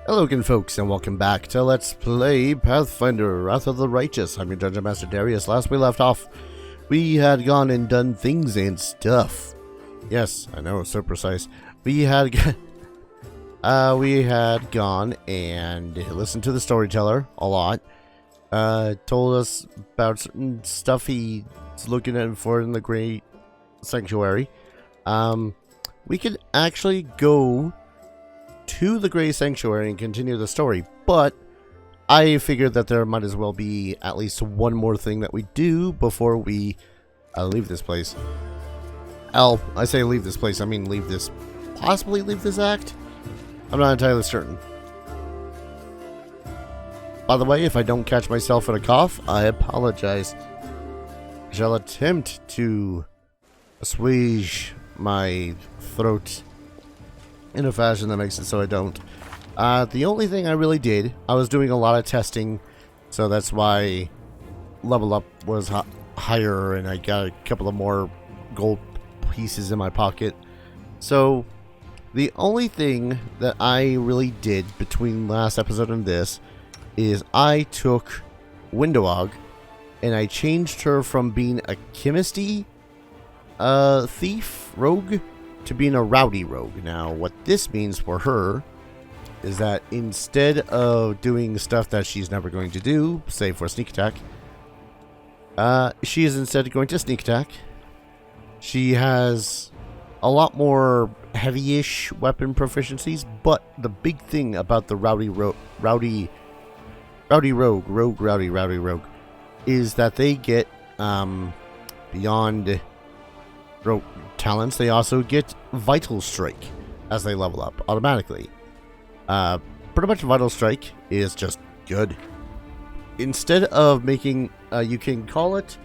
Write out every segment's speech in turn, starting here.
Hello again, folks, and welcome back to Let's Play Pathfinder, Wrath of the Righteous. I'm your Dungeon Master Darius. Last we left off, we had gone and done things and stuff. Yes, I know, so precise. We had gone and listened to the storyteller a lot. Told us about certain stuff he's looking at for in the Great Sanctuary. We could actually go to the Grey Sanctuary and continue the story, but I figured that there might as well be at least one more thing that we do before we leave this place. I say leave this place, I mean possibly leave this act? I'm not entirely certain. By the way, if I don't catch myself in a cough, I apologize. I shall attempt to assuage my throat in a fashion that makes it so I don't. The only thing I really did, I was doing a lot of testing, so that's why level up was higher, and I got a couple of more gold pieces in my pocket. So the only thing that I really did between last episode and this is I took Windowog and I changed her from being a chemisty thief rogue to being a rowdy rogue. Now, what this means for her is that instead of doing stuff that she's never going to do, say for sneak attack, she is instead going to sneak attack. She has a lot more heavy-ish weapon proficiencies, but the big thing about the rowdy rogue is that they get beyond rogue talents, they also get Vital Strike as they level up automatically. Pretty much Vital Strike is just good. Instead of making, you can call it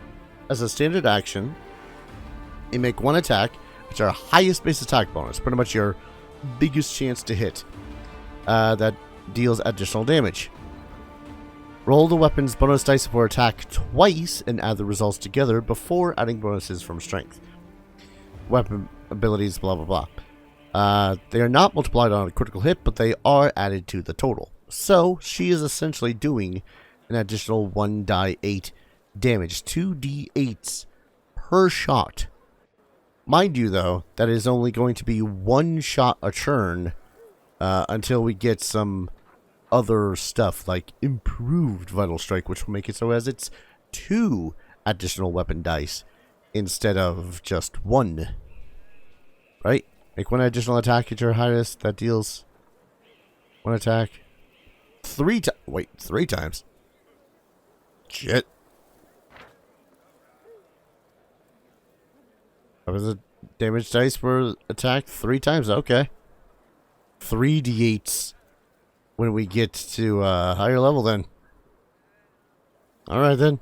as a standard action and make one attack, which are highest base attack bonus, pretty much your biggest chance to hit, that deals additional damage. Roll the weapon's bonus dice for attack twice and add the results together before adding bonuses from strength. Weapon abilities, blah blah blah. They are not multiplied on a critical hit, but they are added to the total. So she is essentially doing an additional 1d8 damage, 2d8s per shot. Mind you, though, that is only going to be one shot a turn until we get some other stuff like improved Vital Strike, which will make it so as it's 2 additional weapon dice instead of just 1. Right? Make 1 additional attack at your highest that deals 1 attack 3 times. Wait, 3 times? Shit. That was a damage dice for attack 3 times. Okay. 3d8s when we get to higher level then. Alright then.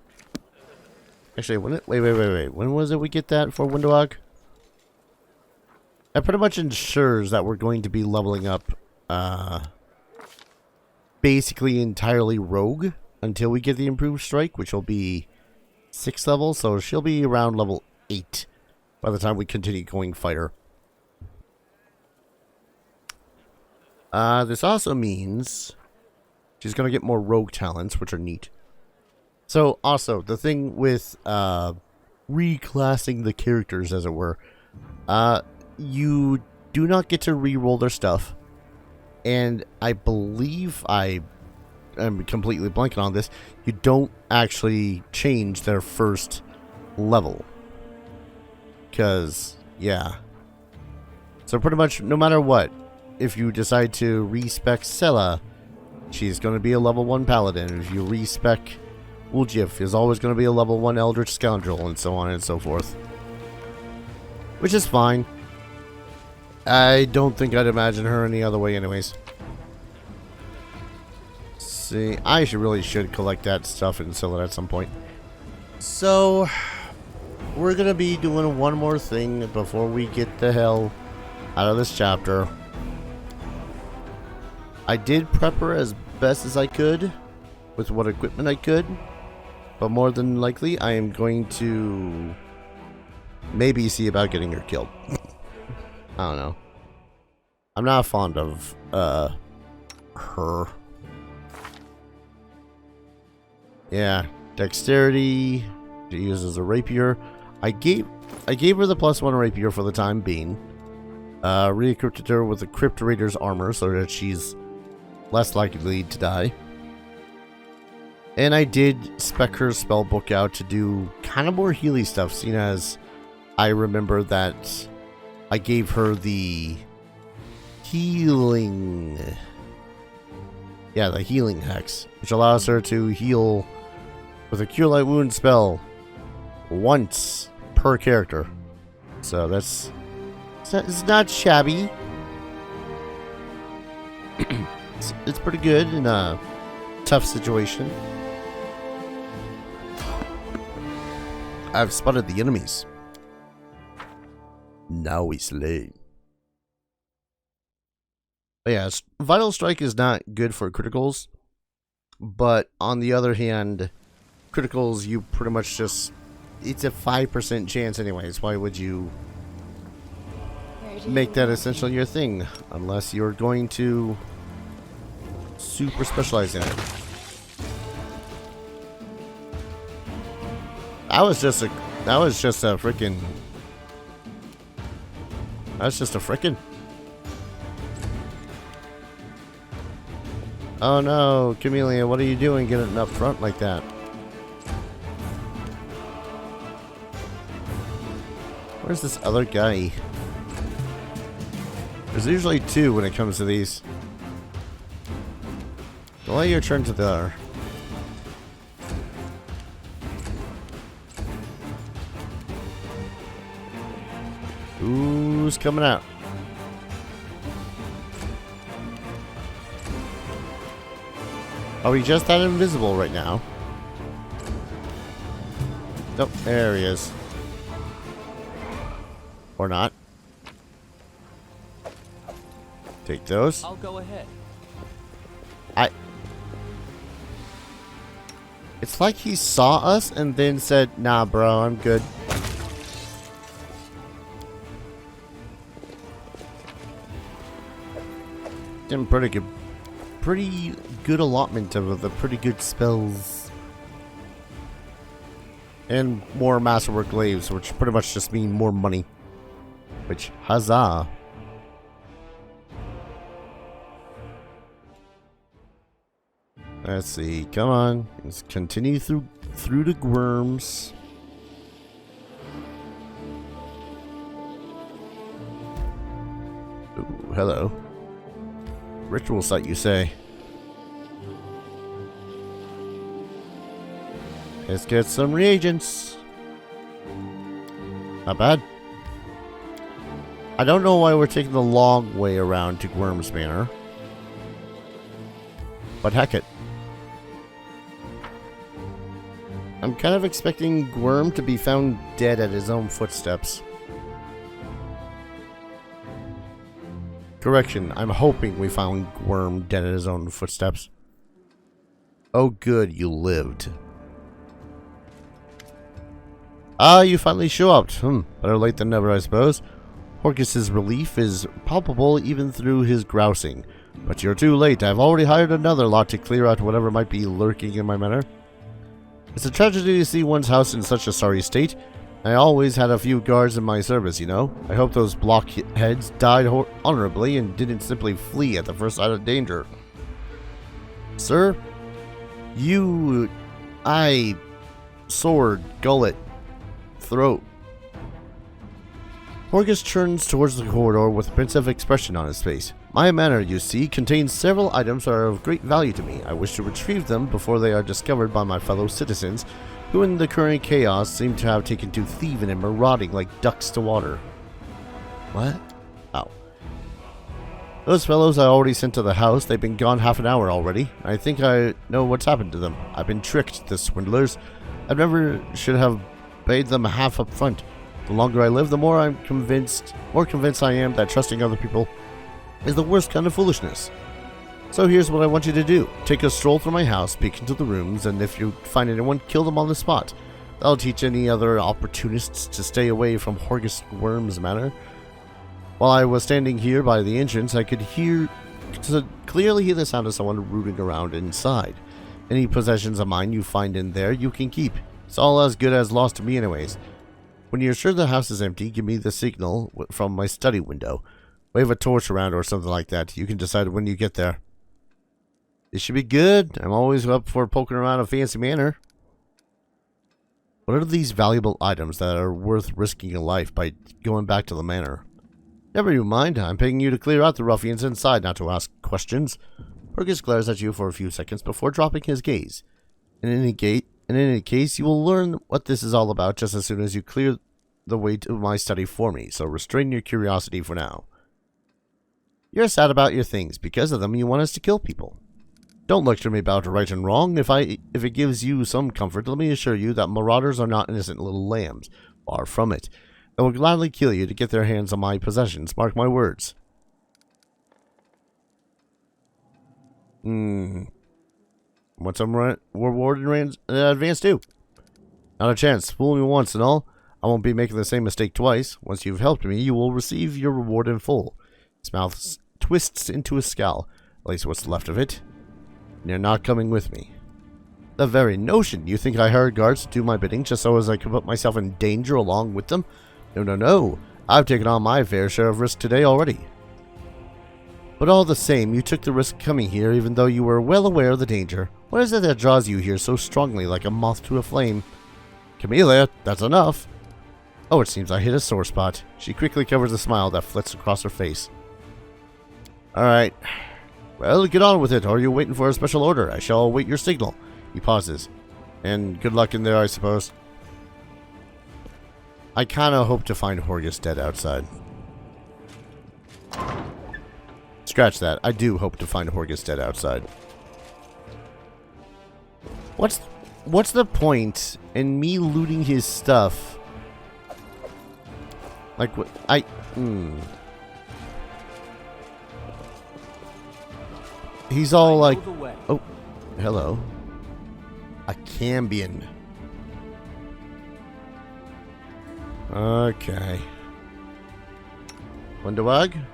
Actually, wait. When was it we get that for Windowog? That pretty much ensures that we're going to be leveling up basically entirely rogue until we get the improved strike, which will be 6th level, so she'll be around level 8 by the time we continue going fighter. This also means she's going to get more rogue talents, which are neat. So, also, the thing with reclassing the characters, as it were, you do not get to re-roll their stuff, and I believe I'm completely blanking on this, you don't actually change their first level. Because, yeah. So pretty much, no matter what, if you decide to respec Sela, she's going to be a level 1 paladin. If you respec Uljif, is always going to be a level 1 eldritch scoundrel, and so on and so forth. Which is fine. I don't think I'd imagine her any other way anyways. See, I really should collect that stuff and sell it at some point. So, we're going to be doing one more thing before we get the hell out of this chapter. I did prep her as best as I could with what equipment I could, but more than likely I am going to maybe see about getting her killed. I don't know. I'm not fond of her her. Yeah, dexterity. She uses a rapier. I gave her the +1 rapier for the time being. Re-equipped her with the Crypt Raider's armor so that she's less likely to die. And I did spec her spellbook out to do kind of more healy stuff, seeing as I remember that I gave her the healing... Yeah, the healing hex, which allows her to heal with a Cure Light Wound spell once per character. So that's... It's not shabby. It's pretty good in a tough situation. I've spotted the enemies. Now we slay. But yeah, Vital Strike is not good for criticals. But on the other hand, criticals you pretty much just... It's a 5% chance anyways. Why would you make that essentially your thing? Unless you're going to super specialize in it. That was just a freaking... That's just a frickin'. Oh no, Camelia, what are you doing getting up front like that? Where's this other guy? There's usually two when it comes to these. Delay your turn to there. Who's coming out? Are we just that invisible right now? Nope, there he is. Or not. Take those. I'll go ahead. It's like he saw us and then said, "Nah, bro, I'm good." Getting pretty good allotment of the pretty good spells. And more masterwork glaives, which pretty much just mean more money. Which, huzzah. Let's see, come on. Let's continue through the Gwerms. Ooh, hello. Ritual site, you say? Let's get some reagents. Not bad. I don't know why we're taking the long way around to Gwerm's Manor. But heck it. I'm kind of expecting Gwerm to be found dead at his own footsteps. Correction, I'm hoping we found Gwerm dead at his own footsteps. Oh good, you lived. Ah, you finally show up. Better late than never, I suppose. Horgus' relief is palpable even through his grousing. But you're too late. I've already hired another lot to clear out whatever might be lurking in my manor. It's a tragedy to see one's house in such a sorry state. I always had a few guards in my service, you know. I hope those blockheads died honorably and didn't simply flee at the first sign of danger. Sir? Sword, gullet, throat. Horgus turns towards the corridor with a pensive expression on his face. My manor, you see, contains several items that are of great value to me. I wish to retrieve them before they are discovered by my fellow citizens, who in the current chaos seem to have taken to thieving and marauding like ducks to water. What? Oh. Those fellows I already sent to the house. They've been gone half an hour already. I think I know what's happened to them. I've been tricked, the swindlers. I never should have paid them half up front. The longer I live, the more convinced I am that trusting other people is the worst kind of foolishness. So here's what I want you to do. Take a stroll through my house, peek into the rooms, and if you find anyone, kill them on the spot. That'll teach any other opportunists to stay away from Horgus Gwerm's manor. While I was standing here by the entrance, I could hear clearly hear the sound of someone rooting around inside. Any possessions of mine you find in there, you can keep. It's all as good as lost to me anyways. When you're sure the house is empty, give me the signal from my study window. Wave a torch around or something like that. You can decide when you get there. This should be good. I'm always up for poking around a fancy manor. What are these valuable items that are worth risking a life by going back to the manor? Never you mind. I'm paying you to clear out the ruffians inside, not to ask questions. Horgus glares at you for a few seconds before dropping his gaze. In any case, you will learn what this is all about just as soon as you clear the way to my study for me, so restrain your curiosity for now. You're sad about your things. Because of them, you want us to kill people. Don't lecture me about right and wrong. If it gives you some comfort, let me assure you that marauders are not innocent little lambs. Far from it. They will gladly kill you to get their hands on my possessions. Mark my words. Want some reward in advance too? Not a chance. Fool me once and all. I won't be making the same mistake twice. Once you've helped me, you will receive your reward in full. His mouth twists into a scowl. At least what's left of it. You're not coming with me. The very notion. You think I hired guards to do my bidding just so as I could put myself in danger along with them? No, no, no. I've taken on my fair share of risk today already. But all the same, you took the risk coming here even though you were well aware of the danger. What is it that draws you here so strongly like a moth to a flame? Camelia, that's enough. Oh, it seems I hit a sore spot. She quickly covers the smile that flits across her face. Alright. Well, get on with it, or you're waiting for a special order. I shall await your signal. He pauses. And good luck in there, I suppose. I kinda hope to find Horgus dead outside. Scratch that. I do hope to find Horgus dead outside. What's the point in me looting his stuff? Like what He's all like, oh, hello. A Cambion. Okay. Wundawag?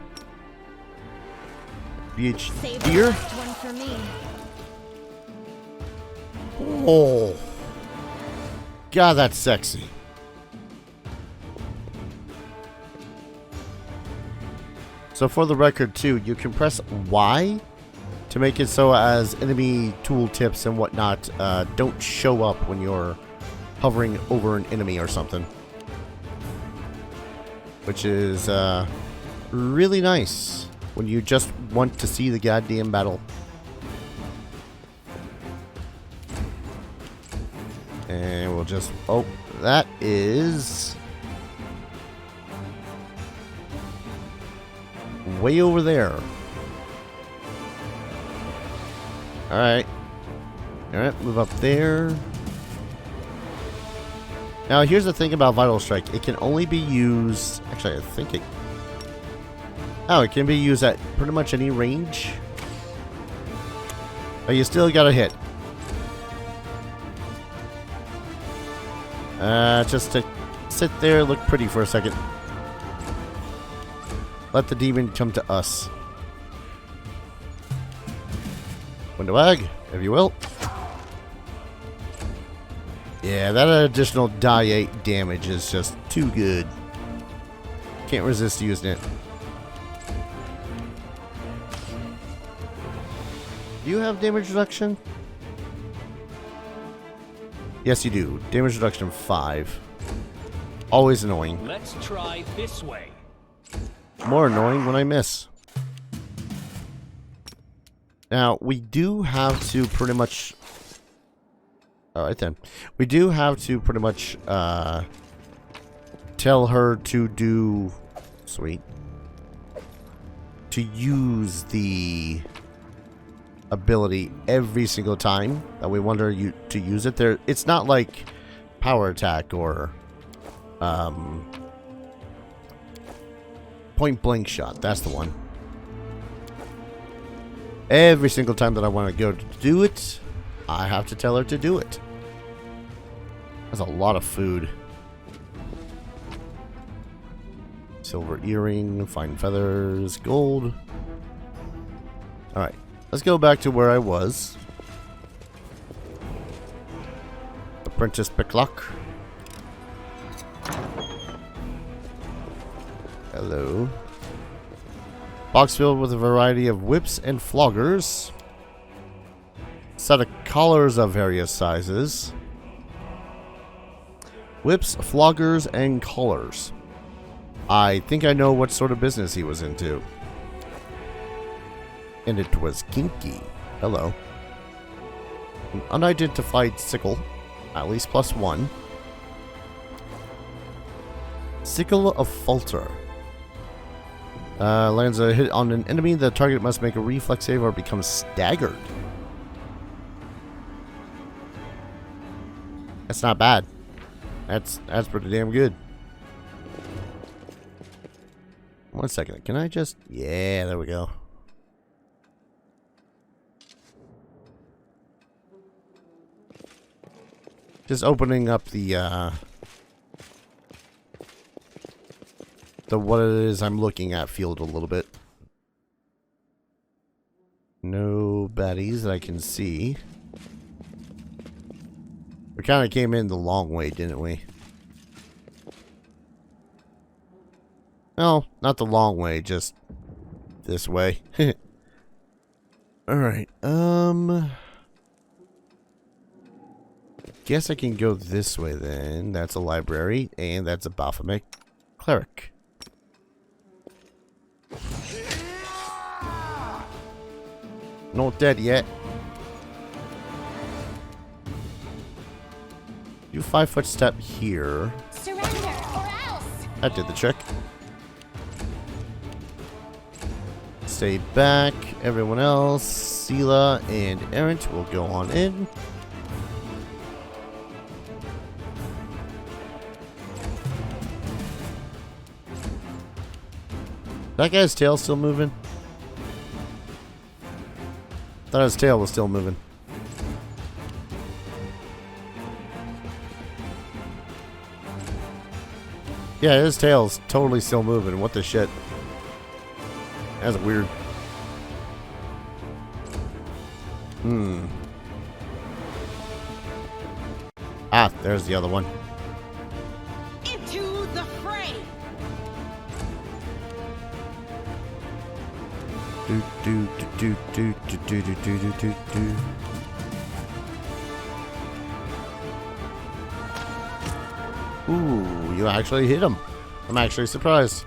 BH deer? One for me. Oh. God, that's sexy. So for the record too, you can press Y to make it so as enemy tooltips and whatnot don't show up when you're hovering over an enemy or something. Which is really nice when you just want to see the goddamn battle. And we'll just... Oh, that is... way over there. Alright. Alright, move up there. Now, here's the thing about Vital Strike. It can only be used... Actually, I think it... Oh, it can be used at pretty much any range. But you still gotta hit. Just to sit there, look pretty for a second. Let the demon come to us. Wundawag, if you will. Yeah, that additional die 8 damage is just too good. Can't resist using it. Do you have damage reduction? Yes, you do. Damage reduction 5. Always annoying. Let's try this way. More annoying when I miss. Now, we do have to pretty much... Alright then. We do have to pretty much tell her to do... Sweet. To use the ability every single time that we want her to use it. It's not like power attack or point blank shot. That's the one. Every single time that I want to go to do it, I have to tell her to do it. That's a lot of food. Silver earring, fine feathers, gold. Alright, let's go back to where I was. Apprentice Picklock. Hello. Box filled with a variety of whips and floggers. Set of collars of various sizes. Whips, floggers, and collars. I think I know what sort of business he was into. And it was kinky. Hello. An unidentified sickle. At least +1. Sickle of Falter. Lands a hit on an enemy. The target must make a reflex save or become staggered. That's not bad. That's pretty damn good. 1 second. Can I just... Yeah, there we go. Just opening up the what it is I'm looking at field a little bit. No baddies that I can see. We kind of came in the long way, didn't we? No, not the long way, just this way. Alright, guess I can go this way then. That's a library, and that's a Baphomet cleric. Not dead yet. Do 5-foot step here. Surrender or else. That did the trick. Stay back. Everyone else, Sela and Errant will go on in. That guy's tail still moving? Thought his tail was still moving. Yeah, his tail's totally still moving. What the shit? That's weird. Ah, there's the other one. Into the fray. Do do do do do do do do do do do. Ooh, you actually hit him. I'm actually surprised.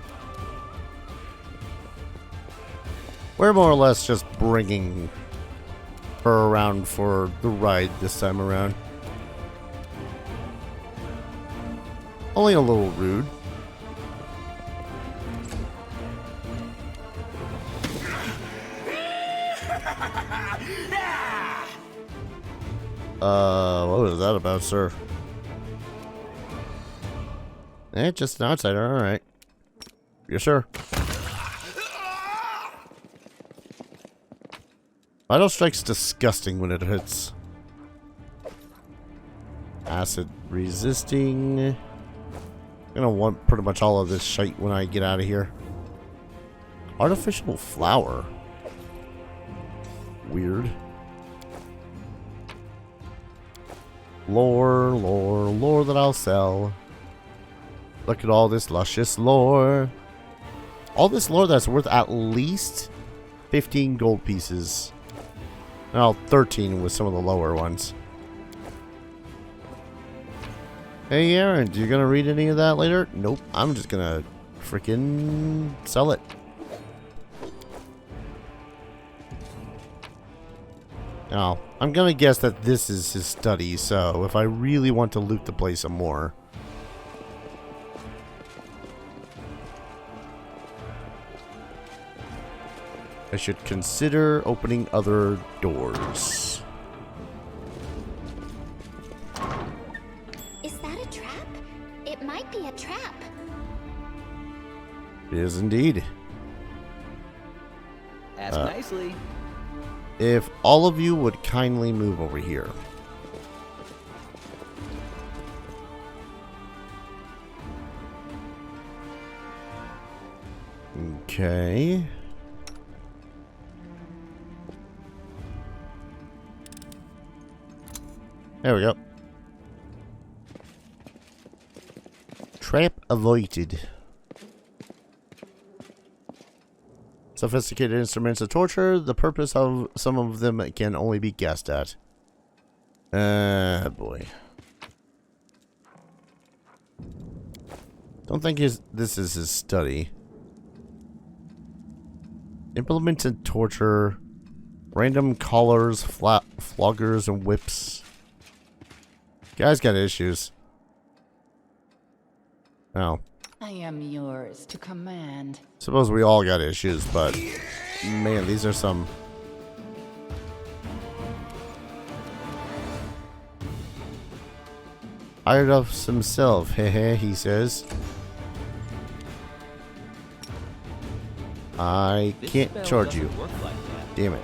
We're more or less just bringing her around for the ride this time around. Only a little rude. What was that about, sir? Just an outsider, alright. Yes, sir. Vital Strike's disgusting when it hits. Acid resisting. I'm gonna want pretty much all of this shite when I get out of here. Artificial flower. Weird. Lore that I'll sell. Look at all this luscious lore. All this lore that's worth at least 15 gold pieces. Well, 13 with some of the lower ones. Hey Aaron, you gonna read any of that later? Nope, I'm just gonna freaking sell it. Now, I'm gonna guess that this is his study, so if I really want to loot the place some more, I should consider opening other doors. Is that a trap? It might be a trap. It is indeed. Ask nicely. If all of you would kindly move over here. Okay. There we go. Trap avoided. Sophisticated instruments of torture. The purpose of some of them can only be guessed at. Boy. Don't think this is his study. Implemented torture. Random collars, floggers, and whips. Guy's got issues. Oh. I am yours to command. Suppose we all got issues, but man, these are some. Hired us himself, hehe, he says. I can't charge you. Damn it.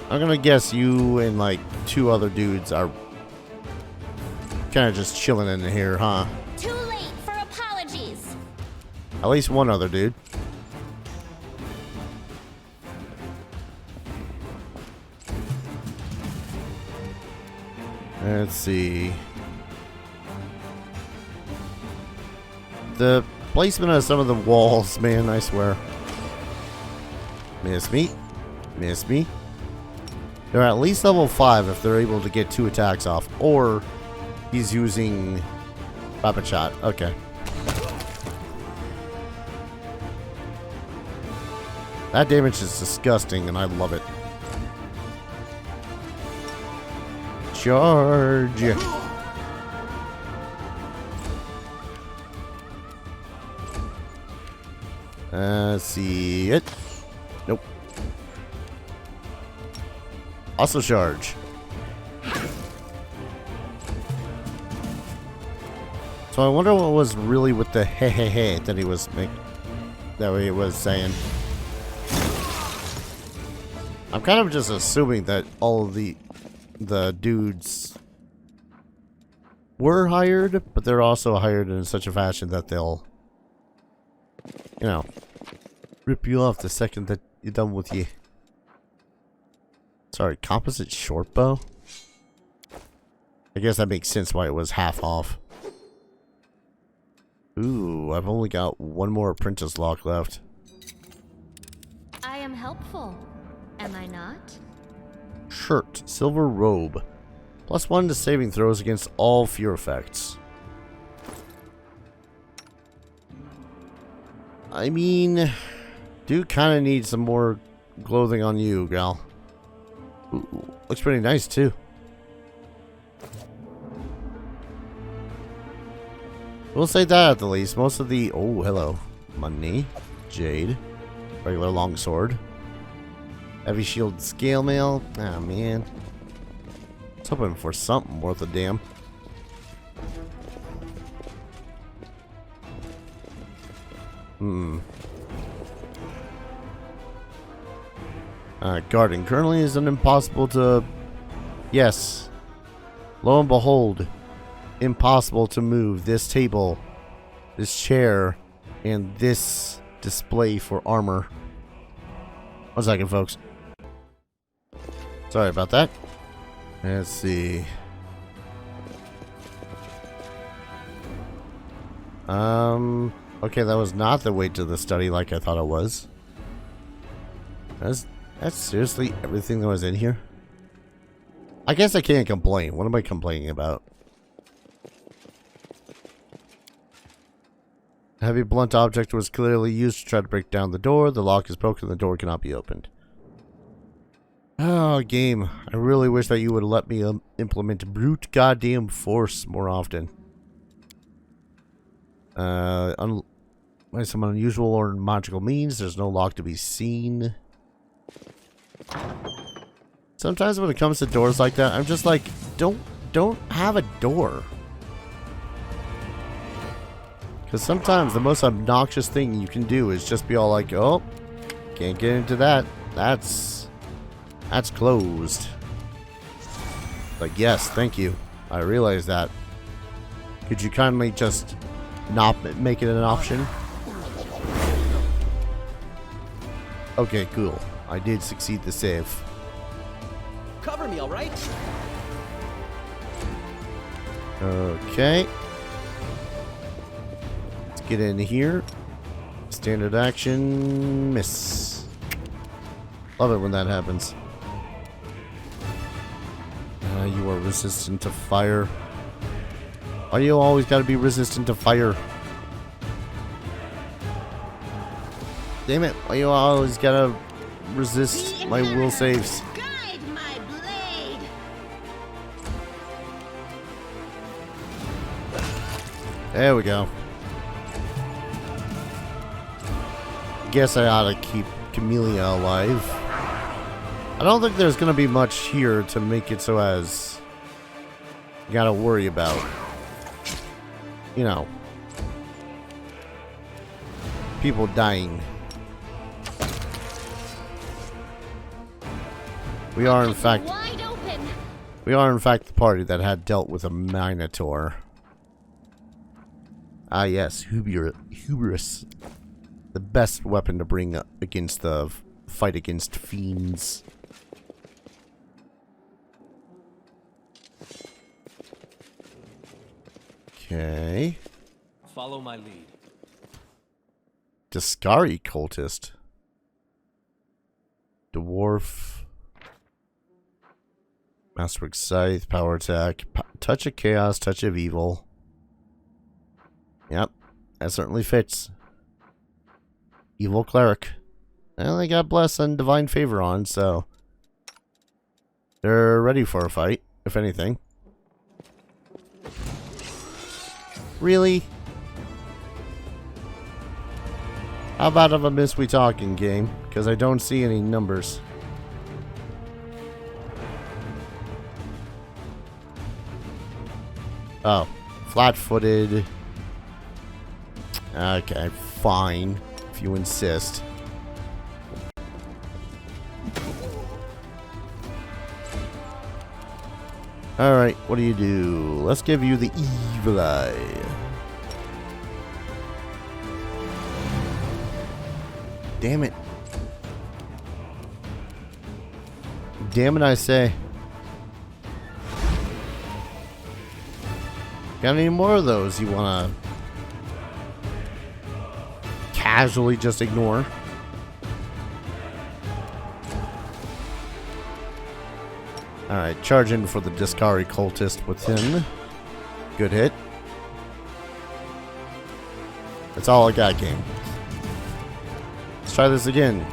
I'm gonna guess you and like 2 other dudes are kind of just chilling in here, huh? Too late for apologies. At least one other dude. Let's see. The placement of some of the walls, man, I swear. Miss me. Miss me. They're at least level 5 if they're able to get 2 attacks off. Or he's using rapid shot. Okay. That damage is disgusting and I love it. Charge. See it. Nope. Also charge. So I wonder what was really with the hey hey hey that he was saying. I'm kind of just assuming that all of the dudes were hired, but they're also hired in such a fashion that they'll, you know, rip you off the second that you're done with you. Sorry, composite short bow? I guess that makes sense why it was half off. Ooh, I've only got 1 more apprentice lock left. I am helpful, am I not? Shirt, silver robe. +1 to saving throws against all fear effects. I mean, do kind of need some more clothing on you, gal. Ooh, looks pretty nice too. We'll say that at the least. Most of the... Oh, hello. Money. Jade. Regular longsword. Heavy shield scale mail. Ah, man. I was hoping for something worth a damn. Garden currently is impossible to... Yes. Lo and behold. Impossible to move this table, this chair, and this display for armor. 1 second, folks. Sorry about that. Let's see. Okay, that was not the way to the study like I thought it was. That's seriously everything that was in here? I guess I can't complain. What am I complaining about? A heavy blunt object was clearly used to try to break down the door. The lock is broken. The door cannot be opened. Oh, game. I really wish that you would let me implement brute goddamn force more often. By some unusual or magical means, there's no lock to be seen. Sometimes when it comes to doors like that, I'm just like, don't have a door. Because sometimes the most obnoxious thing you can do is just be all like, oh, can't get into that. That's closed. Like, yes, thank you. I realize that. Could you kindly just not make it an option? Okay, cool. I did succeed the save. cover me, all right? Okay. Let's get in here. Standard action. Miss. Love it when that happens. You are resistant to fire. Why do you always gotta be resistant to fire? Damn it. Why you always gotta resist my will saves? Guide my blade. There we go. Guess I ought to keep Camelia alive. I don't think there's gonna be much here to make it so as you gotta worry about, you know, people dying. We are in fact Wide open. the party that had dealt with a Minotaur. Ah yes, hubris. The best weapon to bring up against the fight against fiends. Okay. Follow my lead. Discari cultist. Dwarf. Masterwork Scythe, power attack, touch of chaos, touch of evil. Yep, that certainly fits. Evil cleric. Well, they got bless and divine favor on, so they're ready for a fight, if anything. Really? How about of a miss we talking, game? Because I don't see any numbers. Oh, flat-footed. Okay, fine, if you insist. Alright, what do you do? Let's give you the evil eye. Damn it. Damn it, I say. Got any more of those you wanna casually just ignore? Alright, charge in for the Discari cultist with him. Good hit. That's all I got, game. Let's try this again.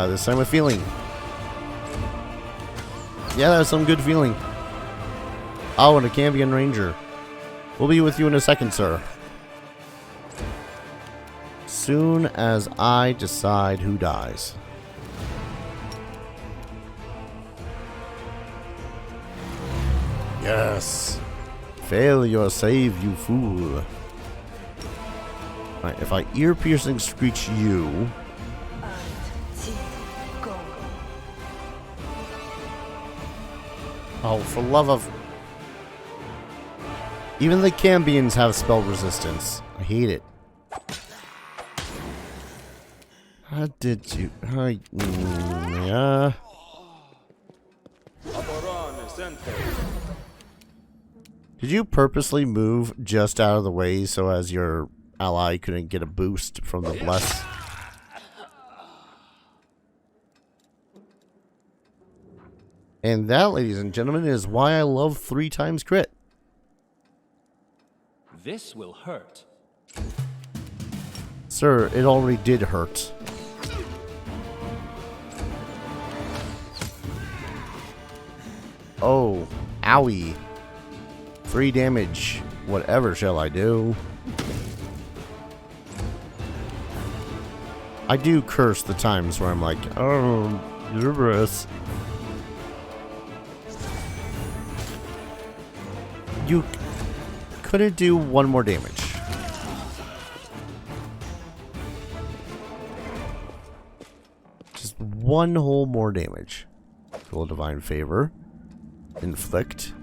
This time with feeling. Yeah, that's some good feeling. Oh, and a Cambion Ranger. We'll be with you in a second, sir. Soon as I decide who dies. Yes. Fail your save, you fool. Alright, if I ear-piercing screech you... Oh, for love of... Even the Cambions have spell resistance. I hate it. How did you... yeah... Did you purposely move just out of the way so as your ally couldn't get a boost from the bless? And that, ladies and gentlemen, is why I love 3 times crit. This will hurt. Sir, it already did hurt. Oh, owie. 3 damage. Whatever shall I do? I do curse the times where I'm like, oh, gibberish. You couldn't do 1 more damage. Just 1 whole more damage. Cool, divine favor. Inflict.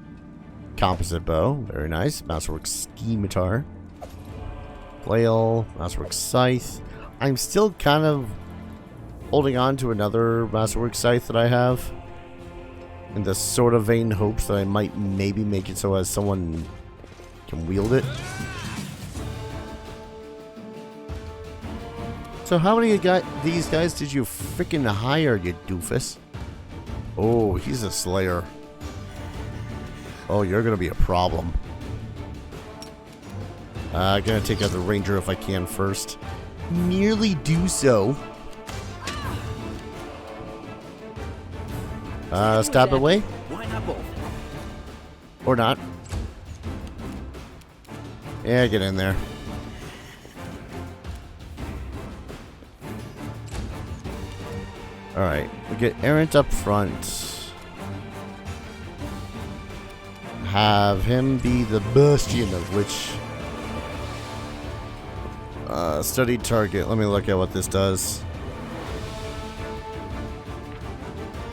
Composite bow, very nice. Masterwork scimitar. Flail, Masterwork scythe. I'm still kind of holding on to another Masterwork scythe that I have. In the sort of vain hopes that I might maybe make it so as someone can wield it. So how many these guys did you freaking hire, you doofus? Oh, he's a slayer. Oh, you're gonna be a problem. Gonna take out the ranger if I can first. Merely do so. Stab away? Why not both? Or not. Yeah, get in there. Alright, we get Errant up front. Have him be the bastion of which... studied target. Let me look at what this does.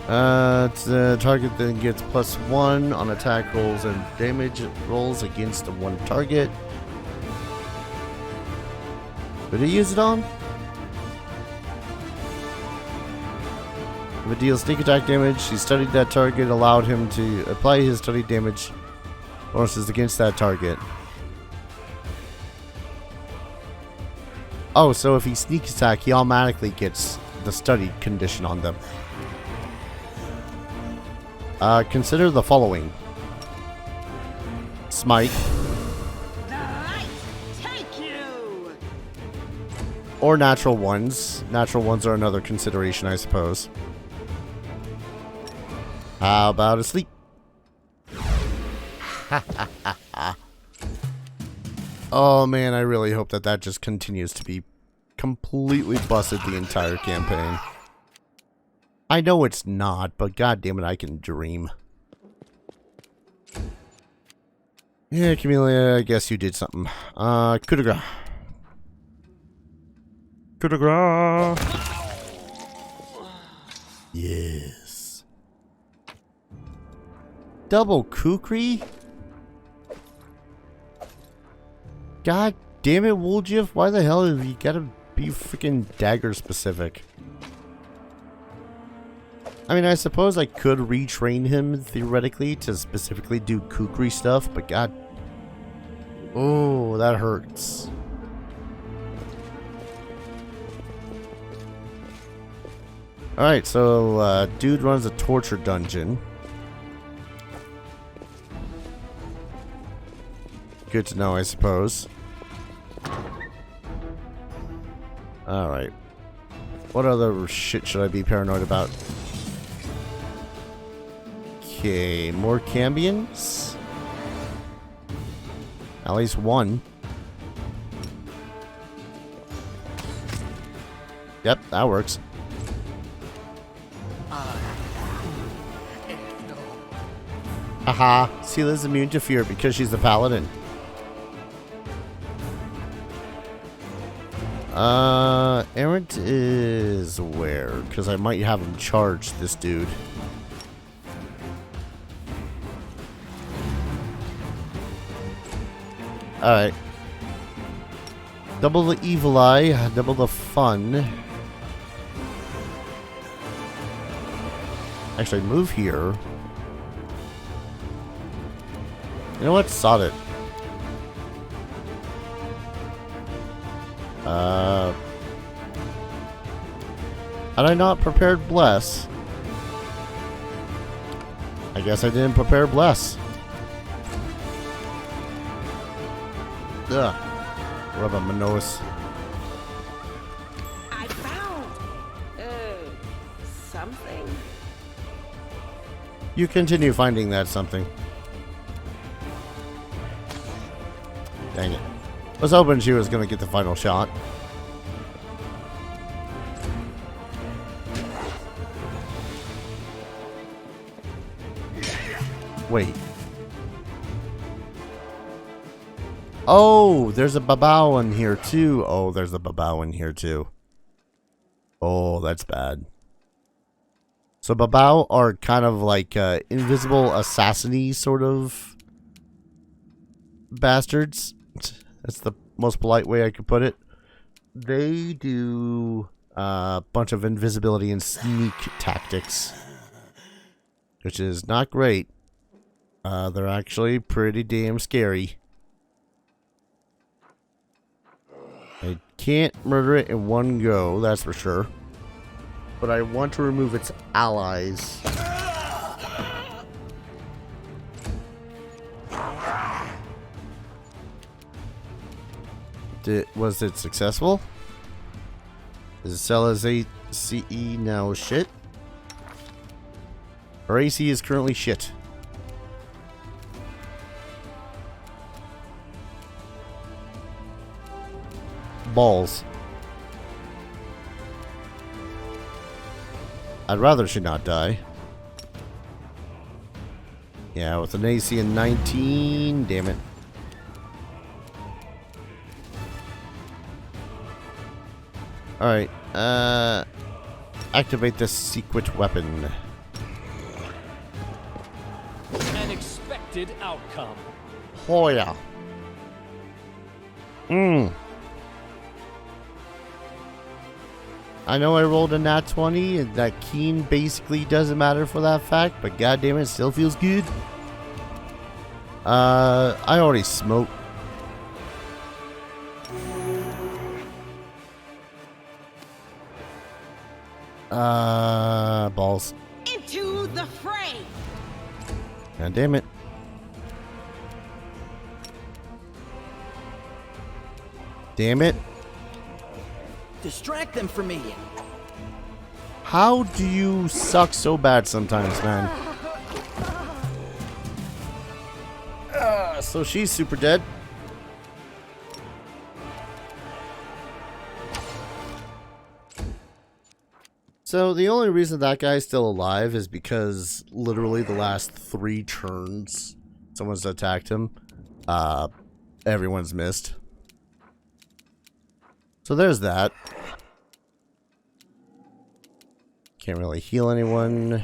The target then gets +1 on attack rolls and damage rolls against the one target. Did he use it on? If it deals sneak attack damage, he studied that target, allowed him to apply his studied damage bonuses against that target. Oh, so if he sneak attack, he automatically gets the studied condition on them. Consider the following. Smite. Take you. Or natural ones. Natural ones are another consideration, I suppose. How about a sleep? Oh man, I really hope that that just continues to be completely busted the entire campaign. I know it's not, but goddammit, I can dream. Yeah, Camelia, I guess you did something. Coup de grace. Coup de grace. Yes. Double kukri? God damn it, Woljif, why the hell have you gotta be freaking dagger specific? I mean, I suppose I could retrain him, theoretically, to specifically do kukri stuff, but god... Oh, that hurts. Alright, so, dude runs a torture dungeon. Good to know, I suppose. Alright. What other shit should I be paranoid about? Okay, more Cambions? At least one. Yep, that works. Haha, Sela's immune to fear because she's the paladin. Errant is where? Because I might have him charge this dude. Alright. Double the evil eye, double the fun. Actually, move here. You know what? Sod it. Had I not prepared Bless? I guess I didn't prepare Bless. Ugh. Rub on my nose. I found something. You continue finding that something. Dang it. I was hoping she was going to get the final shot. Wait. Oh, there's a babao in here too. Oh, there's a babao in here too. Oh, that's bad. So babao are kind of like invisible assassin-y sort of bastards. That's the most polite way I could put it. They do a bunch of invisibility and sneak tactics. which is not great. They're actually pretty damn scary. I can't murder it in one go, that's for sure. But I want to remove its allies. Was it successful? Is Cella's ACE now shit? Her AC is currently shit. Balls. I'd rather she not die. Yeah, with an AC of 19, damn it. Alright, activate this secret weapon. An expected outcome. Oh yeah. I know I rolled a nat 20, and that keen basically doesn't matter for that fact, but goddamn it still feels good. I already smoked. Balls. Into the fray! God damn it. Damn it. Distract them from me. How do you suck so bad sometimes, man? So she's super dead. So the only reason that guy's still alive is because literally the last 3 turns someone's attacked him. Everyone's missed. So there's that. Can't really heal anyone.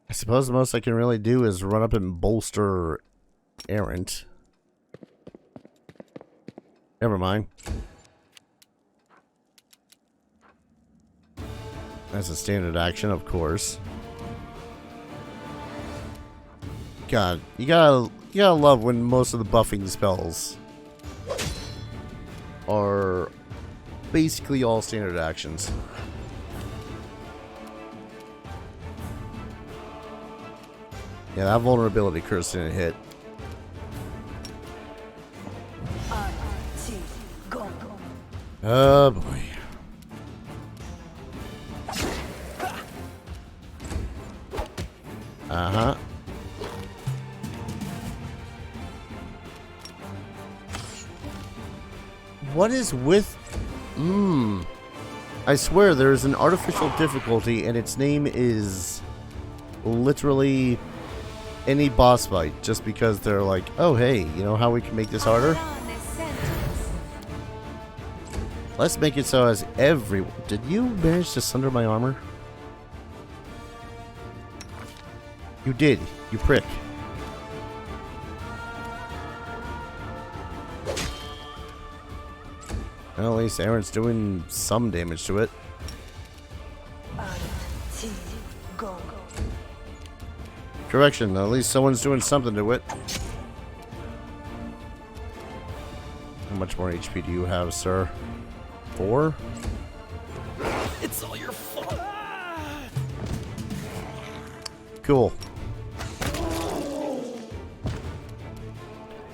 I suppose the most I can really do is run up and bolster Errant. Never mind. That's a standard action, of course. God, you gotta love when most of the buffing spells are basically all standard actions. Yeah, that vulnerability curse didn't hit. Oh boy. Uh-huh. What is with... I swear there's an artificial difficulty and its name is literally any boss fight, just because they're like, oh hey, you know how we can make this harder? Let's make it so as everyone... Did you manage to sunder my armor? You did, you prick. Well, at least Aaron's doing some damage to it. Correction, at least someone's doing something to it. How much more HP do you have, sir? 4? It's all your fault. Cool.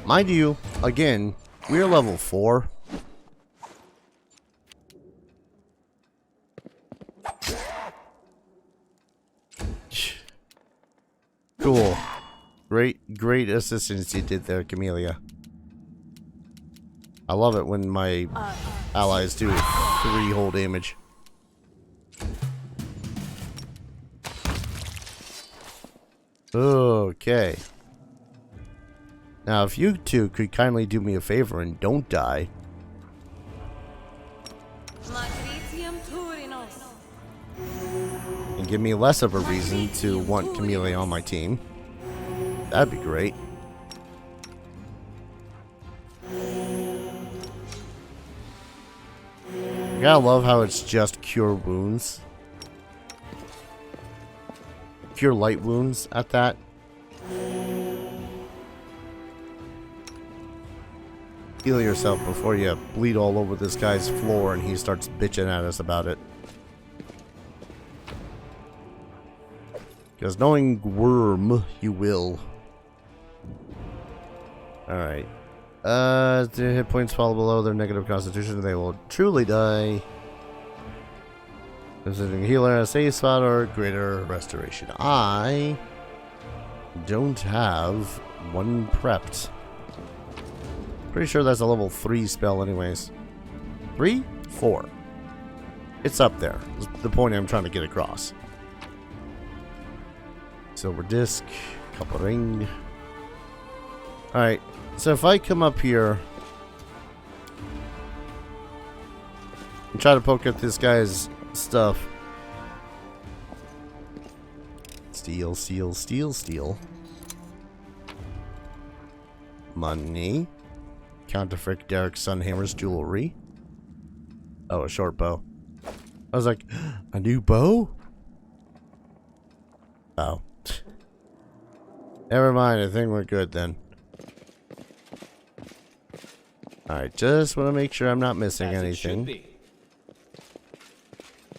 Mind you, again, we're level 4. Cool. Great assistance you did there, Camelia. I love it when my allies do 3 whole damage. Okay. Now, if you two could kindly do me a favor and don't die. And give me less of a reason to want Camelia on my team. That'd be great. I gotta love how it's just cure wounds. cure light wounds at that. Heal yourself before you bleed all over this guy's floor and he starts bitching at us about it. Because knowing Gwerm, you will. Alright. The hit points fall below their negative constitution, they will truly die. Visiting healer, a safe spot, or greater restoration. I don't have one prepped. Pretty sure that's a level 3 spell anyways. 3? 4. It's up there. That's the point I'm trying to get across. Silver disc, copper ring. Alright, so if I come up here and try to poke at this guy's stuff. Steal, steal, steal, steal. Money. Counterfeit Derek Sunhammer's jewelry. Oh, a short bow. I was like, a new bow? Oh. Never mind, I think we're good then. Alright, just want to make sure I'm not missing anything.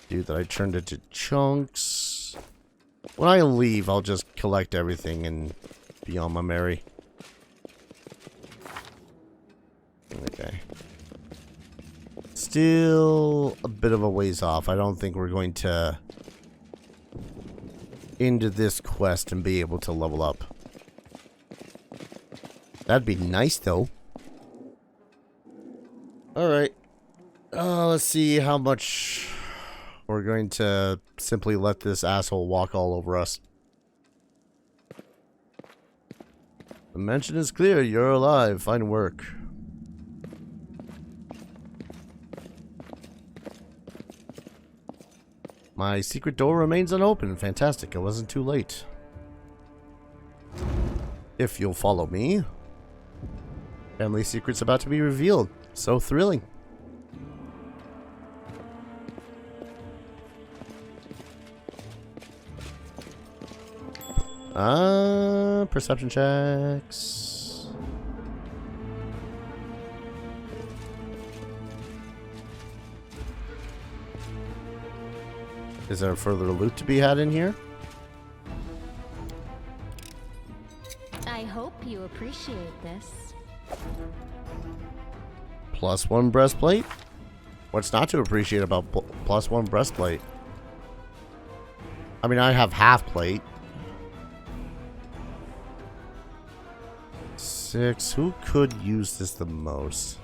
Dude, that I turned into chunks. When I leave, I'll just collect everything and be on my merry. Okay. Still a bit of a ways off. I don't think we're going to into this quest and be able to level up. That'd be nice though. Alright. Let's see how much we're going to simply let this asshole walk all over us. The mention is clear. You're alive. Fine work. My secret door remains unopened. Fantastic. It wasn't too late. If you'll follow me. Family secret's about to be revealed. So thrilling. Perception checks. Is there further loot to be had in here? I hope you appreciate this. +1 breastplate? What's not to appreciate about +1 breastplate? I mean, I have half plate. 6. Who could use this the most?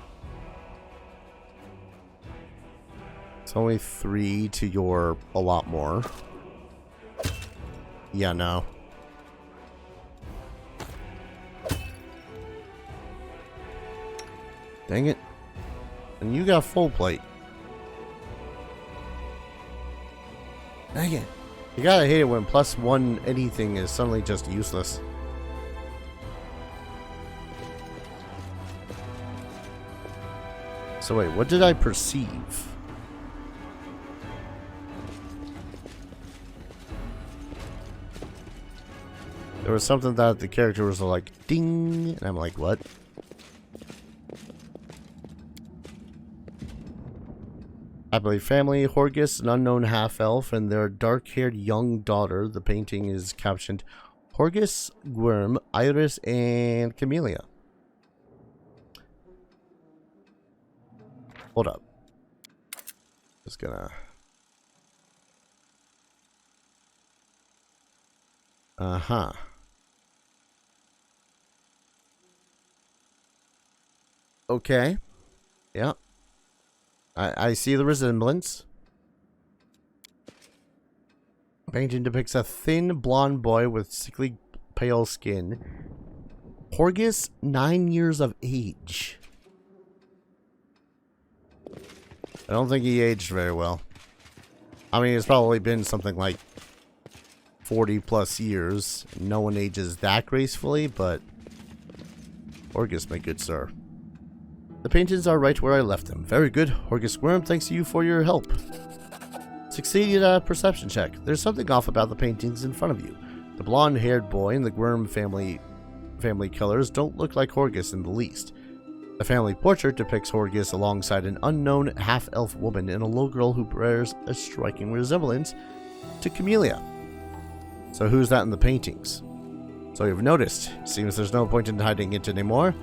It's only 3 to your a lot more. Yeah, no. Dang it. And you got full plate. Dang it. You gotta hate it when +1 anything is suddenly just useless. So wait, what did I perceive? There was something that the character was like, ding, and I'm like, what? I believe family, Horgus, an unknown half-elf, and their dark-haired young daughter. The painting is captioned, Horgus, Gwerm, Iris, and Camelia. Hold up. Just gonna... Uh-huh. Okay. Yeah. I see the resemblance. Painting depicts a thin blonde boy with sickly pale skin. Horgus, 9 years of age. I don't think he aged very well. I mean, it's probably been something like 40 plus years. No one ages that gracefully, but Horgus, my good sir. The paintings are right where I left them. Very good. Horgus Gwerm, thanks to you for your help. Succeeded at a perception check. There's something off about the paintings in front of you. The blonde-haired boy and the Gwerm family colors don't look like Horgus in the least. The family portrait depicts Horgus alongside an unknown half-elf woman and a little girl who bears a striking resemblance to Camelia. So who's that in the paintings? So you've noticed. Seems there's no point in hiding it anymore.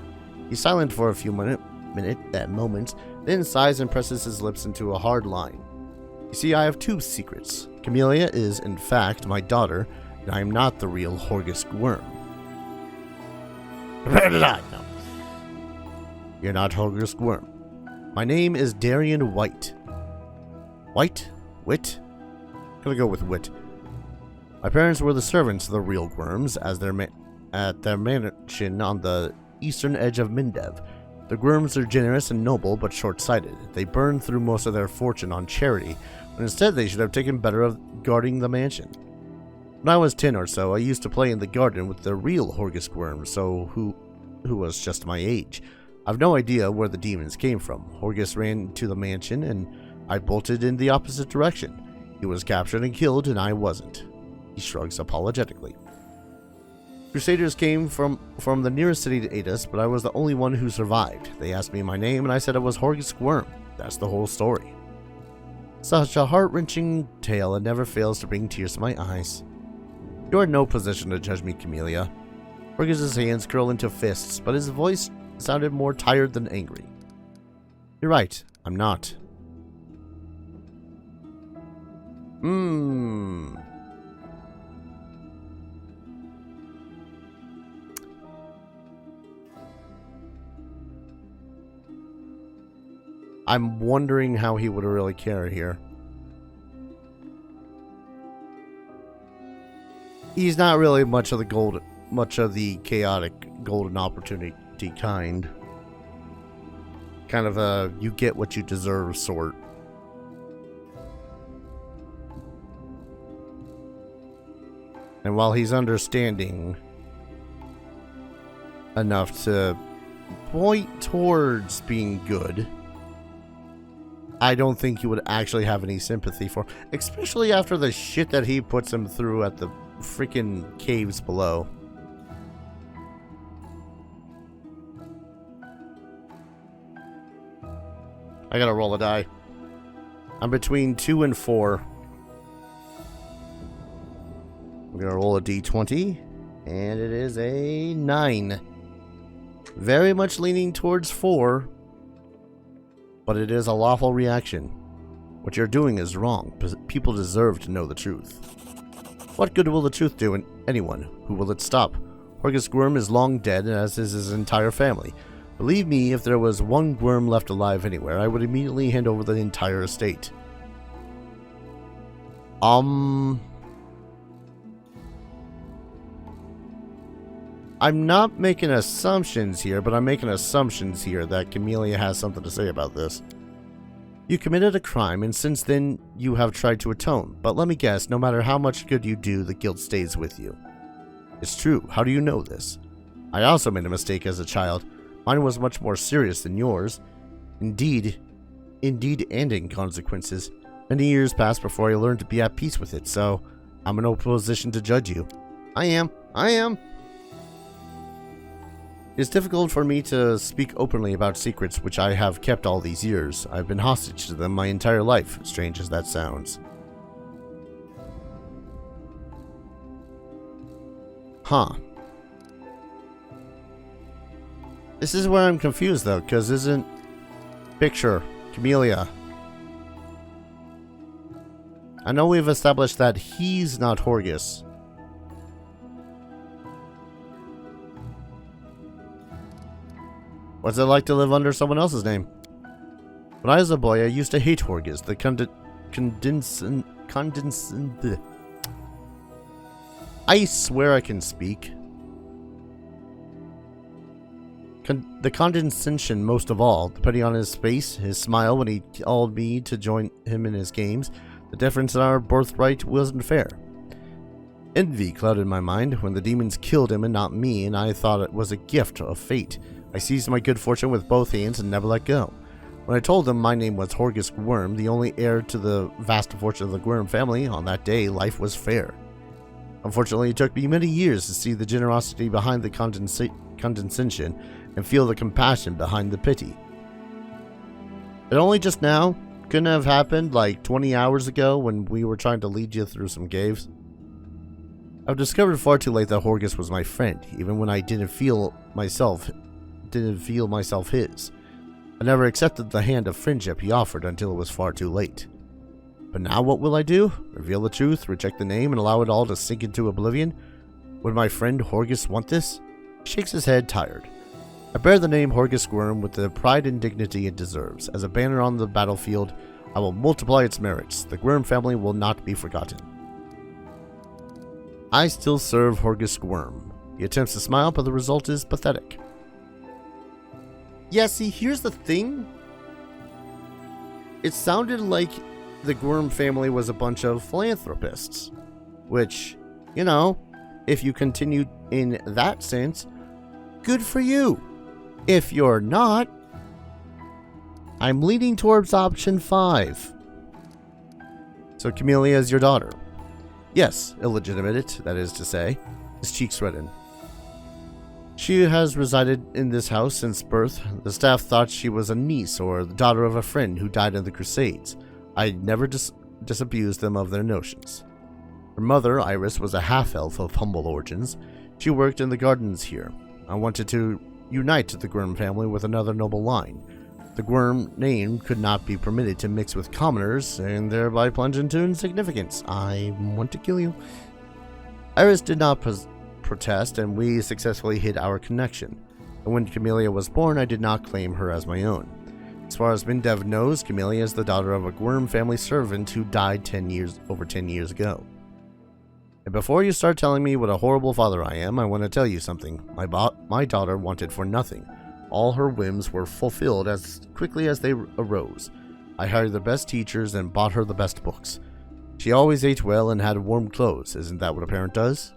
He's silent for a few moments, then sighs and presses his lips into a hard line. You see, I have two secrets. Camelia is, in fact, my daughter, and I am not the real Horgus Gwerm. Where did I know? You're not Horgus Gwerm. My name is Darian White. White? Wit? I'm gonna go with Wit. My parents were the servants of the real Gwerms at their mansion on the eastern edge of Mindev. The Gwerms are generous and noble, but short-sighted. They burn through most of their fortune on charity, when instead they should have taken better of guarding the mansion. When I was 10 or so, I used to play in the garden with the real Horgus Gwerm, who was just my age. I've no idea where the demons came from. Horgus ran to the mansion, and I bolted in the opposite direction. He was captured and killed, and I wasn't. He shrugs apologetically. Crusaders came from the nearest city to aid us, but I was the only one who survived. They asked me my name, and I said it was Horgus Gwerm. That's the whole story. Such a heart-wrenching tale, it never fails to bring tears to my eyes. You are in no position to judge me, Camelia. Horgus's hands curl into fists, but his voice sounded more tired than angry. You're right, I'm not. I'm wondering how he would really care here. He's not really much of the chaotic golden opportunity kind. Kind of a you get what you deserve sort. And while he's understanding enough to point towards being good, I don't think he would actually have any sympathy for, especially after the shit that he puts him through at the freaking caves below. I gotta roll a die. I'm between 2 and 4. I'm gonna roll a d20, and it is a 9. Very much leaning towards 4. But it is a lawful reaction. What you're doing is wrong. People deserve to know the truth. What good will the truth do anyone? Who will it stop? Horgus Gwerm is long dead, as is his entire family. Believe me, if there was one Gwerm left alive anywhere, I would immediately hand over the entire estate. I'm not making assumptions here, but I'm making assumptions here that Camelia has something to say about this. You committed a crime, and since then, you have tried to atone. But let me guess, no matter how much good you do, the guilt stays with you. It's true. How do you know this? I also made a mistake as a child. Mine was much more serious than yours. Indeed ending consequences. Many years passed before I learned to be at peace with it, so I'm in no position to judge you. I am. It's difficult for me to speak openly about secrets which I have kept all these years. I've been hostage to them my entire life, strange as that sounds. Huh. This is where I'm confused though, because isn't picture Camelia? I know we've established that he's not Horgus. What's it like to live under someone else's name? When I was a boy, I used to hate Horgus, the I swear I can speak. The condescension most of all, depending on his face, his smile when he called me to join him in his games. The difference in our birthright wasn't fair. Envy clouded my mind when the demons killed him and not me, and I thought it was a gift of fate. I seized my good fortune with both hands and never let go. When I told them my name was Horgus Gwerm, the only heir to the vast fortune of the Gwerm family, on that day life was fair. Unfortunately, it took me many years to see the generosity behind the condescension and feel the compassion behind the pity. It only just now couldn't have happened like 20 hours ago when we were trying to lead you through some caves. I've discovered far too late that Horgus was my friend, even when I didn't feel myself his. I never accepted the hand of friendship he offered until it was far too late. But now what will I do? Reveal the truth, reject the name, and allow it all to sink into oblivion? Would my friend Horgus want this? He shakes his head, tired. I bear the name Horgus Gwerm with the pride and dignity it deserves. As a banner on the battlefield, I will multiply its merits. The Gwerm family will not be forgotten. I still serve Horgus Gwerm. He attempts to smile, but the result is pathetic. Yeah, see, here's the thing. It sounded like the Gwerm family was a bunch of philanthropists. Which, you know, if you continue in that sense, good for you. If you're not, I'm leaning towards option 5. So Camelia is your daughter. Yes, illegitimate, that is to say. His cheeks redden. She has resided in this house since birth. The staff thought she was a niece or the daughter of a friend who died in the Crusades. I never disabused them of their notions. Her mother, Iris, was a half-elf of humble origins. She worked in the gardens here. I wanted to unite the Gwerm family with another noble line. The Gwerm name could not be permitted to mix with commoners and thereby plunge into insignificance. I want to kill you. Iris did not protest, and we successfully hid our connection. And when Camelia was born, I did not claim her as my own. As far as Mindev knows, Camelia is the daughter of a Gwerm family servant who died over 10 years ago. And before you start telling me what a horrible father I am, I want to tell you something. My daughter wanted for nothing. All her whims were fulfilled as quickly as they arose. I hired the best teachers and bought her the best books. She always ate well and had warm clothes. Isn't that what a parent does?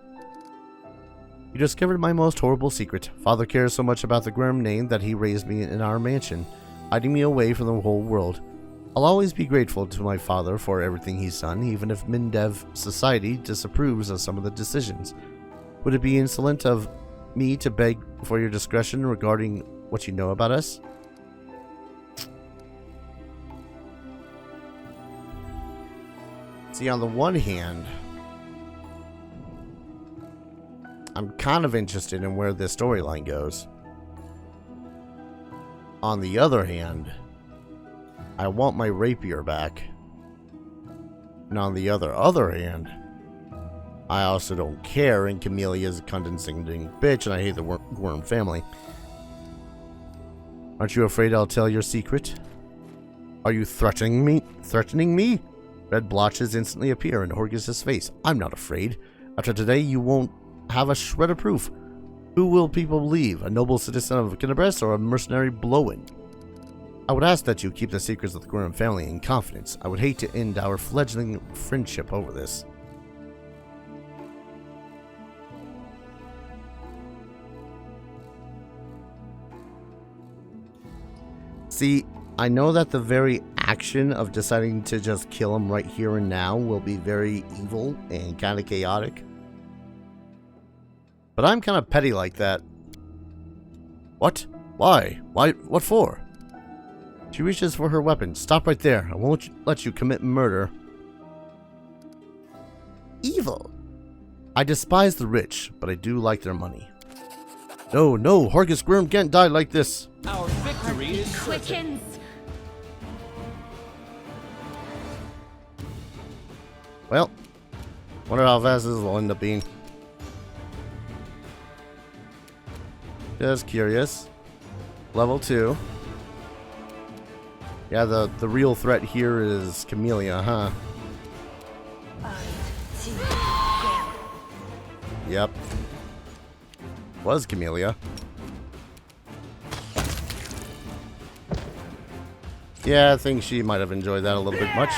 You discovered my most horrible secret. Father cares so much about the Gwerm name that he raised me in our mansion, hiding me away from the whole world. I'll always be grateful to my father for everything he's done, even if Mindev society disapproves of some of the decisions. Would it be insolent of me to beg for your discretion regarding what you know about us? See, on the one hand, I'm kind of interested in where this storyline goes. On the other hand, I want my rapier back. And on the other hand, I also don't care, and Camelia's a condescending bitch, and I hate the Gwerm family. Aren't you afraid I'll tell your secret? Are you threatening me? Red blotches instantly appear in Horgus' face. I'm not afraid. After today, you won't have a shred of proof. Who will people believe? A noble citizen of Kinabres or a mercenary blow-in? I would ask that you keep the secrets of the Gwerm family in confidence. I would hate to end our fledgling friendship over this. See, I know that the very action of deciding to just kill him right here and now will be very evil and kind of chaotic. But I'm kind of petty like that. What? Why? What for? She reaches for her weapon. Stop right there. I won't let you commit murder. Evil. I despise the rich, but I do like their money. No, Horgus Gwerm can't die like this. Our victory is certain. Quickens. Well, wonder how fast this will end up being. Just curious. Level 2. Yeah, the real threat here is Camelia, huh? Yep. Was Camelia. Yeah, I think she might have enjoyed that a little bit much.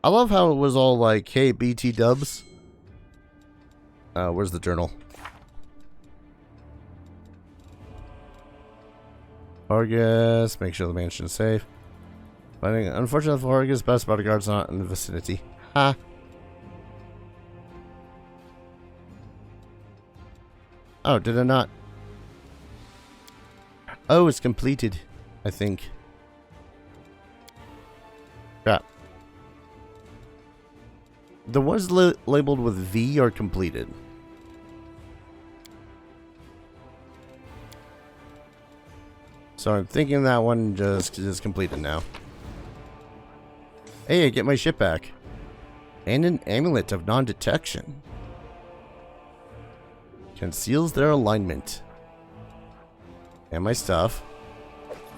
I love how it was all like, hey, BT dubs. Where's the journal? Horgus, make sure the mansion's safe. Finding unfortunate for Horgus, best bodyguard's not in the vicinity. Ha. Oh, did it not? Oh, it's completed, I think. Crap. The ones labeled with V are completed. So I'm thinking that one just is completed now. Hey, I get my ship back. And an amulet of non-detection. Conceals their alignment. And my stuff.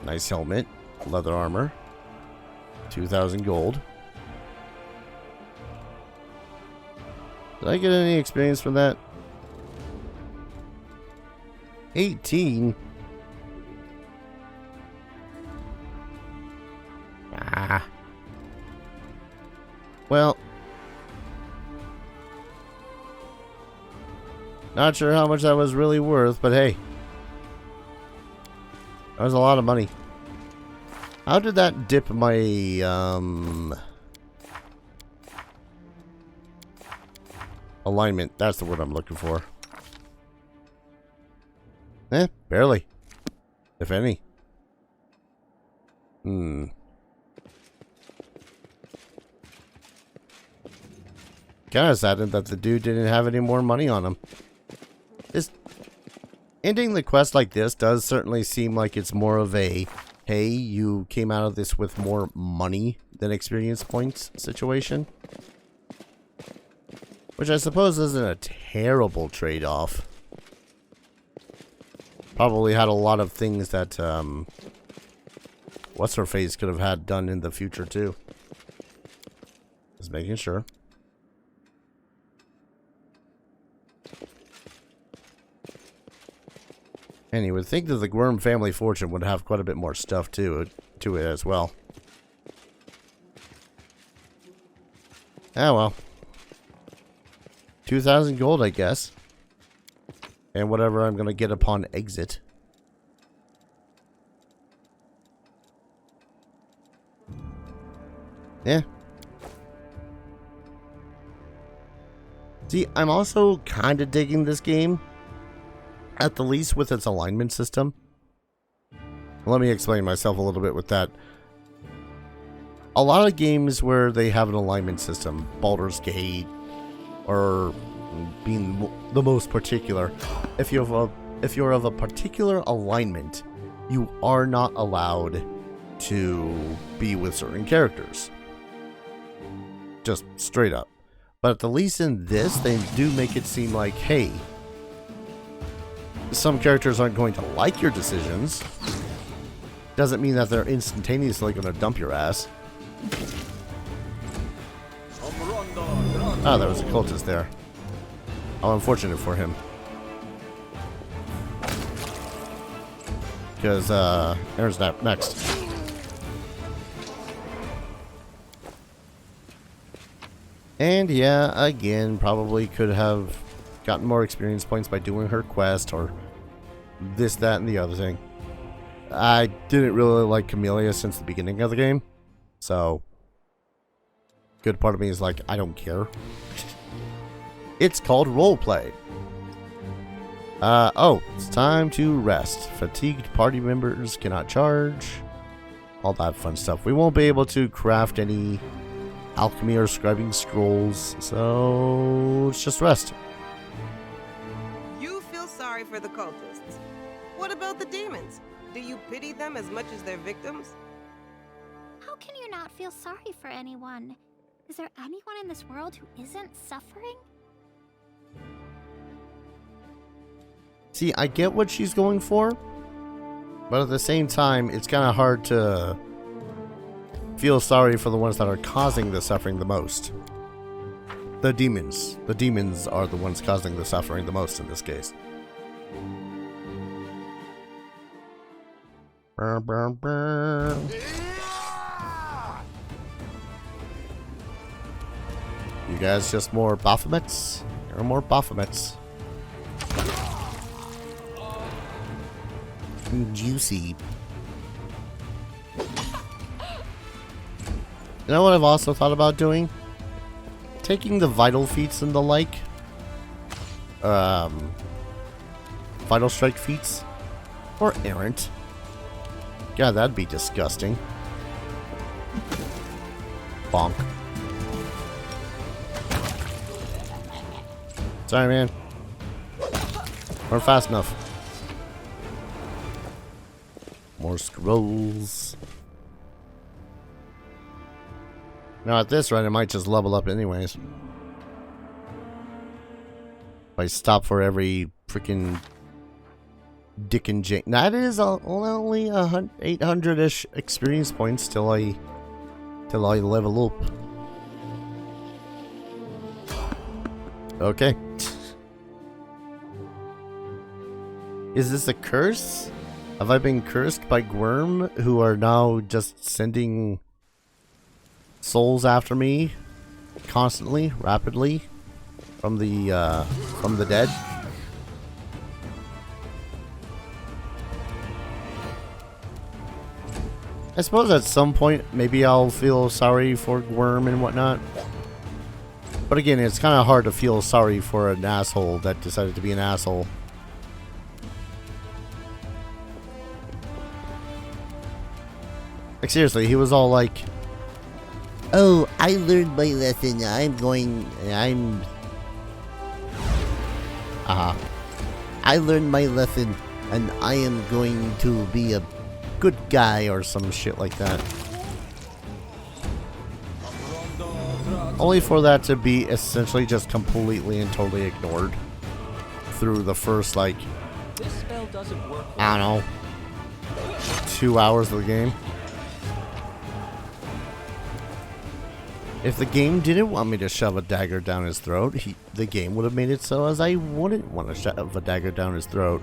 Nice helmet. Leather armor. 2,000 gold. Did I get any experience from that? 18. Ah. Well. Not sure how much that was really worth, but hey. That was a lot of money. How did that dip my, alignment? That's the word I'm looking for. Barely. If any. Kinda saddened that the dude didn't have any more money on him. Ending the quest like this does certainly seem like it's more of a, hey, you came out of this with more money than experience points situation. Which I suppose isn't a terrible trade-off. Probably had a lot of things that, What's-Her-Face could have had done in the future, too. Just making sure. And you would think that the Gwerm family fortune would have quite a bit more stuff to it as well. Ah, well. 2,000 gold, I guess. And whatever I'm going to get upon exit. Yeah. See, I'm also kind of digging this game. At the least with its alignment system. Let me explain myself a little bit with that. A lot of games where they have an alignment system, Baldur's Gate, or being the most particular, if you're of a particular alignment, you are not allowed to be with certain characters. Just straight up. But at the least in this, they do make it seem like, hey, some characters aren't going to like your decisions. Doesn't mean that they're instantaneously going to dump your ass. Ah, there was a cultist there. How unfortunate for him. Because, Aaron's next. And yeah, again, probably could have gotten more experience points by doing her quest or this, that, and the other thing. I didn't really like Camelia since the beginning of the game, so good part of me is like, I don't care. It's called roleplay. Oh, it's time to rest. Fatigued party members cannot charge. All that fun stuff. We won't be able to craft any alchemy or scribing scrolls, so let's just rest. You feel sorry for the cultists. What about the demons? Do you pity them as much as their victims? How can you not feel sorry for anyone? Is there anyone in this world who isn't suffering? See, I get what she's going for, but at the same time, it's kind of hard to feel sorry for the ones that are causing the suffering the most. The demons. The demons are the ones causing the suffering the most in this case. Brr, brr, brr. You guys just more Baphomets? There are more Baphomets. Juicy. You know what I've also thought about doing? Taking the vital feats and the like. Vital strike feats. Or errant. God, that'd be disgusting. Bonk. Sorry, man. We're fast enough. More scrolls. Now at this rate, I might just level up anyways. If I stop for every freaking dick and jink. That is only 800-ish experience points till I level up. Okay. Is this a curse? Have I been cursed by Gwerm, who are now just sending souls after me constantly, rapidly from the dead? I suppose at some point maybe I'll feel sorry for Gwerm and whatnot. But again, it's kind of hard to feel sorry for an asshole that decided to be an asshole. Like seriously, he was all like, "Oh, I learned my lesson. I learned my lesson, and I am going to be a good guy," or some shit like that. Only for that to be essentially just completely and totally ignored through the first, like, This spell doesn't work. I don't know, 2 hours of the game. If the game didn't want me to shove a dagger down his throat, the game would have made it so as I wouldn't want to shove a dagger down his throat.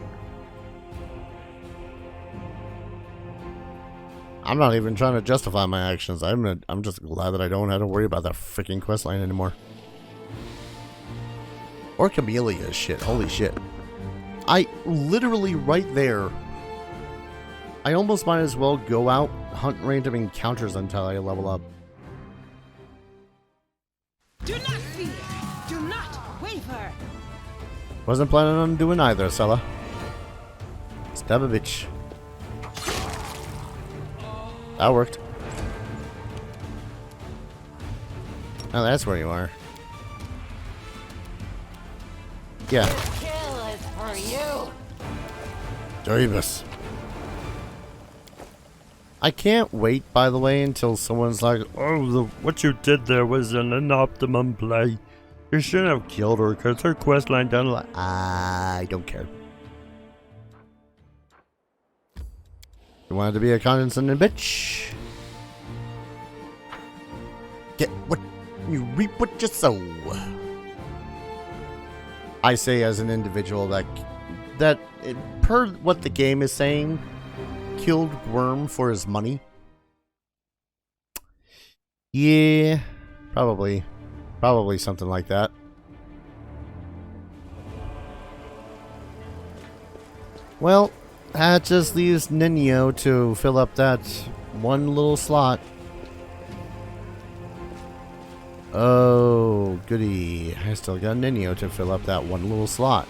I'm not even trying to justify my actions. I'm just glad that I don't have to worry about that freaking questline anymore. Or Camelia shit. Holy shit. I literally right there. I almost might as well go out, hunt random encounters until I level up. Do not fear. Do not waver. Wasn't planning on doing either, Sella. Stab a bitch. That worked. Oh, that's where you are. Yeah. Kill is for you. Davis. I can't wait, by the way, until someone's like, "Oh, what you did there was an optimum play. You shouldn't have killed her because her questline down the line." I don't care. You wanted to be a condescending bitch. Get what you reap, what you sow. I say as an individual that per what the game is saying, killed Gwerm for his money. Yeah, probably something like that. Well, that just leaves Nino to fill up that one little slot. Oh, goody. I still got Nino to fill up that one little slot.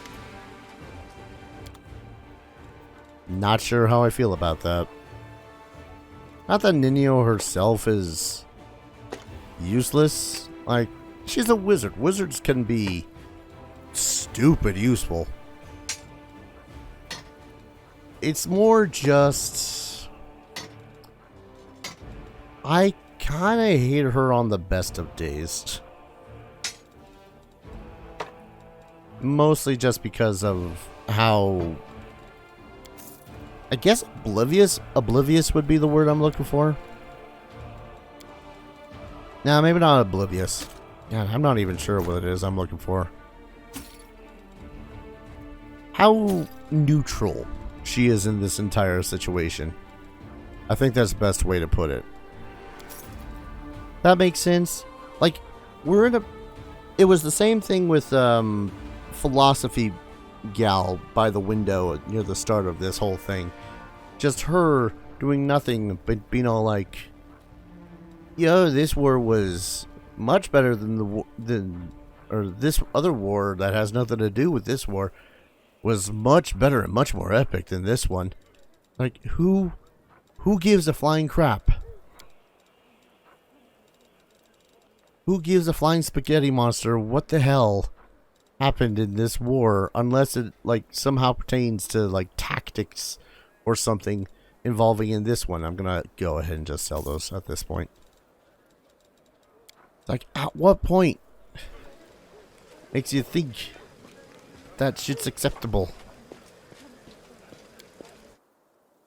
Not sure how I feel about that. Not that Nino herself is useless. Like, she's a wizard. Wizards can be stupid useful. It's more just, I kind of hate her on the best of days. Mostly just because of how, I guess oblivious would be the word I'm looking for. Nah, maybe not oblivious. God, I'm not even sure what it is I'm looking for. How neutral she is in this entire situation. I think that's the best way to put it. That makes sense. Like, we're in a... it was the same thing with Philosophy Gal by the window near the start of this whole thing. Just her doing nothing but being all like, yo, this war was much better than this other war that has nothing to do with this war was much better and much more epic than this one. Like, who gives a flying crap? Who gives a flying spaghetti monster what the hell happened in this war, unless it, like, somehow pertains to, like, tactics or something involving in this one? I'm gonna go ahead and just sell those at this point. Like, at what point makes you think that shit's acceptable?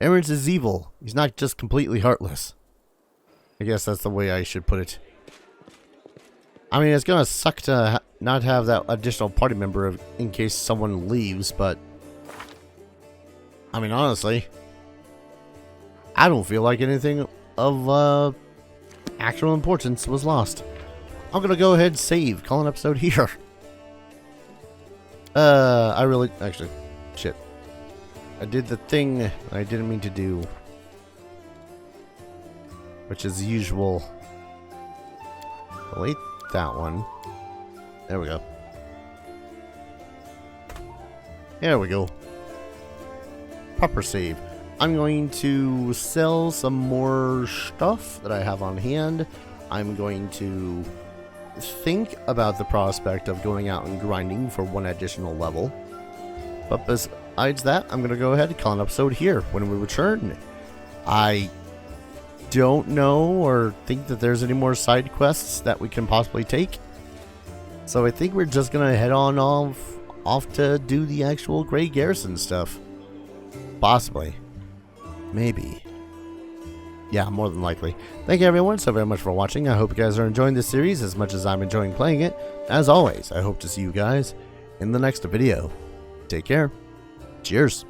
Aaron's is evil. He's not just completely heartless. I guess that's the way I should put it. I mean, it's gonna suck to not have that additional party member in case someone leaves, but I mean, honestly, I don't feel like anything of actual importance was lost. I'm gonna go ahead and save, call an episode here. Actually, shit. I did the thing I didn't mean to do, which is usual. Delete that one. There we go. There we go. Proper save. I'm going to sell some more stuff that I have on hand. I'm going to think about the prospect of going out and grinding for one additional level. But besides that, I'm going to go ahead and call an episode here. When we return, I don't know or think that there's any more side quests that we can possibly take. So I think we're just going to head on off to do the actual Grey Garrison stuff. Possibly. Maybe. Yeah, more than likely. Thank you everyone so very much for watching. I hope you guys are enjoying this series as much as I'm enjoying playing it. As always, I hope to see you guys in the next video. Take care. Cheers.